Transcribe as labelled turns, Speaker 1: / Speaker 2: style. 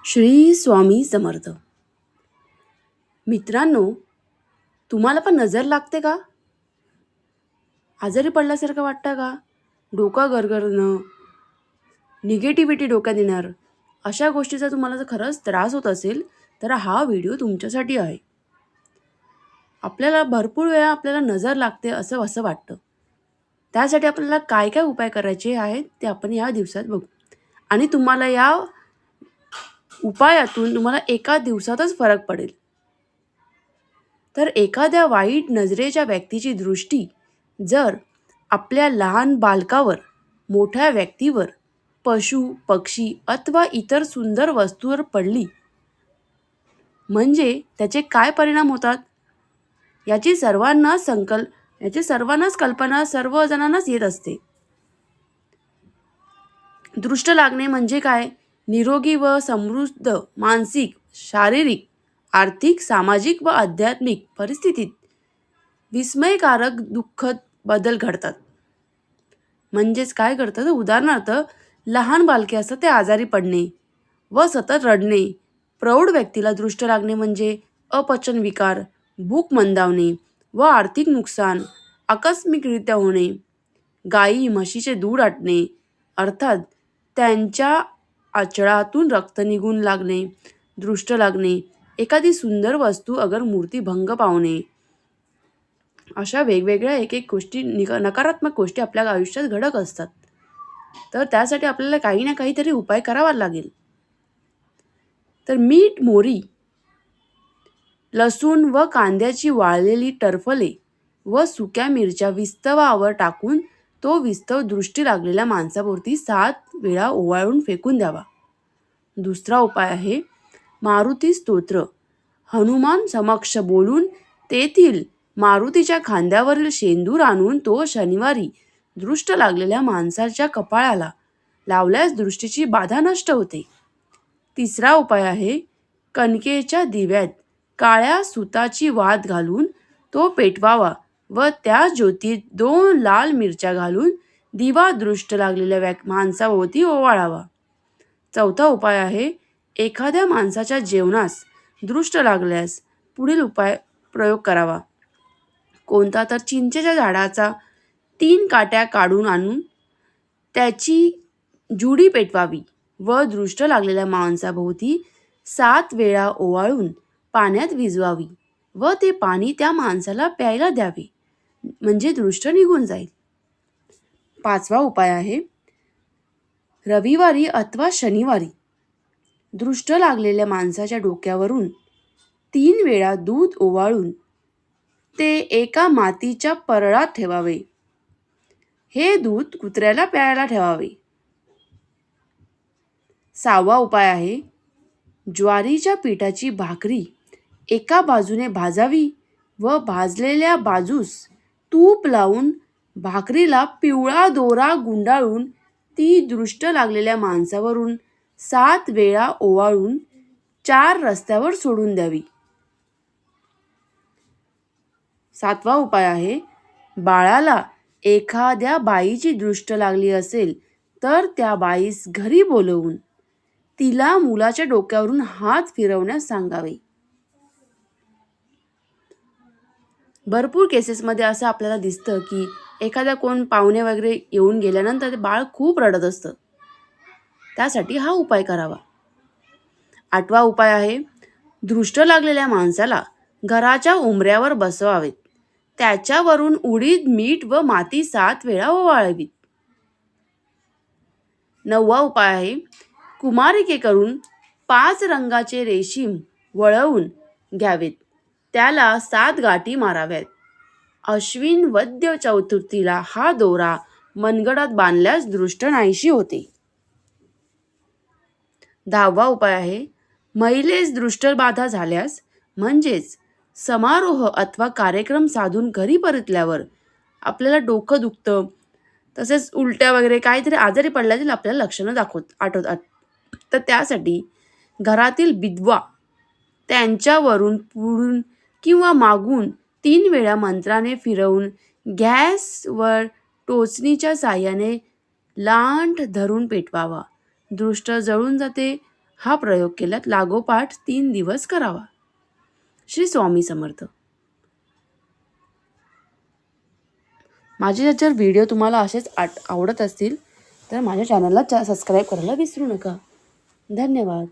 Speaker 1: श्री स्वामी समर्थ. मित्रांनो, तुम्हाला पण नजर लागते का? आजारी पडल्यासारखं वाटतं का? डोकं गरगरणं, निगेटिव्हिटी डोक्यात येणार, अशा गोष्टीचा तुम्हाला जर खरंच त्रास होत असेल तर हा व्हिडिओ तुमच्यासाठी आहे. आपल्याला भरपूर वेळा आपल्याला नजर लागते असं असं वाटतं. त्यासाठी आपल्याला काय काय उपाय करायचे आहेत ते आपण या दिवसात बघू. आणि तुम्हाला या उपायातून तुम्हाला एका दिवसातच फरक पडेल. तर एखाद्या वाईट नजरेच्या व्यक्तीची दृष्टी जर आपल्या लहान बालकावर, मोठ्या व्यक्तीवर, पशु, पक्षी अथवा इतर सुंदर वस्तूवर पडली, म्हणजे त्याचे काय परिणाम होतात याची सर्वांनाच कल्पना सर्वजणांनाच येत असते. दृष्ट लागणे म्हणजे काय? निरोगी व समृद्ध मानसिक, शारीरिक, आर्थिक, सामाजिक व आध्यात्मिक परिस्थितीत विस्मयकारक दुःखद बदल घडतात. म्हणजेच काय करतात? उदाहरणार्थ, लहान बालके असतात ते आजारी पडणे व सतत रडणे. प्रौढ व्यक्तीला दृष्ट लागणे म्हणजे अपचन विकार, भूक मंदावणे व आर्थिक नुकसान आकस्मिकरित्या होणे. गायी म्हशीचे दूध आटणे, अर्थात त्यांच्या आचळातून रक्त निघून लागणे. दृष्ट लागणे, एखादी सुंदर वस्तू अगर मूर्तीभंग पावणे. अशा वेगवेगळ्या एक एक गोष्टी नकारात्मक गोष्टी आपल्या आयुष्यात घडत असतात. तर त्यासाठी आपल्याला काही ना काहीतरी उपाय करावा लागेल. तर मीठ, मोहरी, लसूण व कांद्याची वाळलेली टरफले व सुक्या मिरच्या विस्तवावर टाकून तो विस्तव दृष्टी लागलेल्या माणसाभोवती 7 वेळा ओवाळून फेकून द्यावा. दुसरा उपाय आहे मारुती स्तोत्र. हनुमान समक्ष बोलून तेथील मारुतीच्या खांद्यावरील शेंदूर आणून तो शनिवारी दृष्ट लागलेल्या माणसाच्या कपाळाला लावल्यास दृष्टीची बाधा नष्ट होते. तिसरा उपाय आहे कणकेच्या दिव्यात काळ्या सुताची वात घालून तो पेटवावा व त्या ज्योतीत 2 लाल मिरच्या घालून दिवा दृष्ट लागलेल्या माणसाभोवती ओवाळावा. चौथा उपाय आहे एखाद्या माणसाच्या जेवणास दृष्ट लागल्यास पुढील उपाय प्रयोग करावा. कोणता? तर चिंचेच्या झाडाचा 3 काट्या काढून आणून त्याची जुडी पेटवावी व दृष्ट लागलेल्या माणसाभोवती 7 वेळा ओवाळून पाण्यात भिजवावी व ते पाणी त्या माणसाला प्यायला द्यावे, म्हणजे दृष्ट निघून जाईल. पाचवा उपाय आहे रविवारी अथवा शनिवारी दृष्ट लागलेल्या माणसाच्या डोक्यावरून 3 वेळा दूध ओवाळून ते एका मातीच्या परळात ठेवावे. हे दूध कुत्र्याला प्यायला ठेवावे. 6वा उपाय आहे ज्वारीच्या पिठाची भाकरी एका बाजूने भाजावी व भाजलेल्या बाजूस तूप लावून भाकरीला पिवळा दोरा गुंडाळून ती दृष्ट लागलेल्या माणसावरून 7 वेळा ओवाळून 4 रस्त्यावर सोडून द्यावी. 7वा उपाय आहे बाळाला एखाद्या बाईची दृष्ट लागली असेल तर त्या बाईस घरी बोलवून तिला मुलाच्या डोक्यावरून हात फिरवण्यास सांगावे. भरपूर केसेसमध्ये असं आपल्याला दिसतं की एखाद्या कोण पाहुणे वगैरे येऊन गेल्यानंतर ते बाळ खूप रडत असतं. त्यासाठी हा उपाय करावा. 8वा उपाय आहे दृष्ट लागलेल्या माणसाला घराच्या उंबऱ्यावर बसवावेत. त्याच्यावरून उडीद, मीठ व माती 7 वेळा ओवाळावीत. 9वा उपाय आहे कुमारिकेकडून 5 रंगाचे रेशीम वळवून घ्यावेत. त्याला 7 गाठी माराव्यात. अश्विन वद्य चतुर्थीला हा दोरा मनगडात बांधल्यास दृष्ट नाहीशी होते. 10वा उपाय आहे महिलेस दृष्टबाधा झाल्यास, म्हणजेच समारोह अथवा कार्यक्रम साधून घरी परतल्यावर आपल्याला डोकं दुखतं, तसेच उलट्या वगैरे काहीतरी आजारी पडल्यातील आपल्याला लक्षणं आठवतात. तर त्यासाठी घरातील विधवा त्यांच्यावरून पुढून किंवा मागून 3 वेळा मंत्राने फिरवून गॅसवर टोचणीच्या साहाय्याने लांठ धरून पेटवावा. दृष्ट जळून जाते. हा प्रयोग केल्यात लागोपाठ 3 दिवस करावा. श्री स्वामी समर्थ. माझे जर व्हिडिओ तुम्हाला असेच आवडत असतील तर माझ्या चॅनलला सबस्क्राईब करायला विसरू नका. धन्यवाद.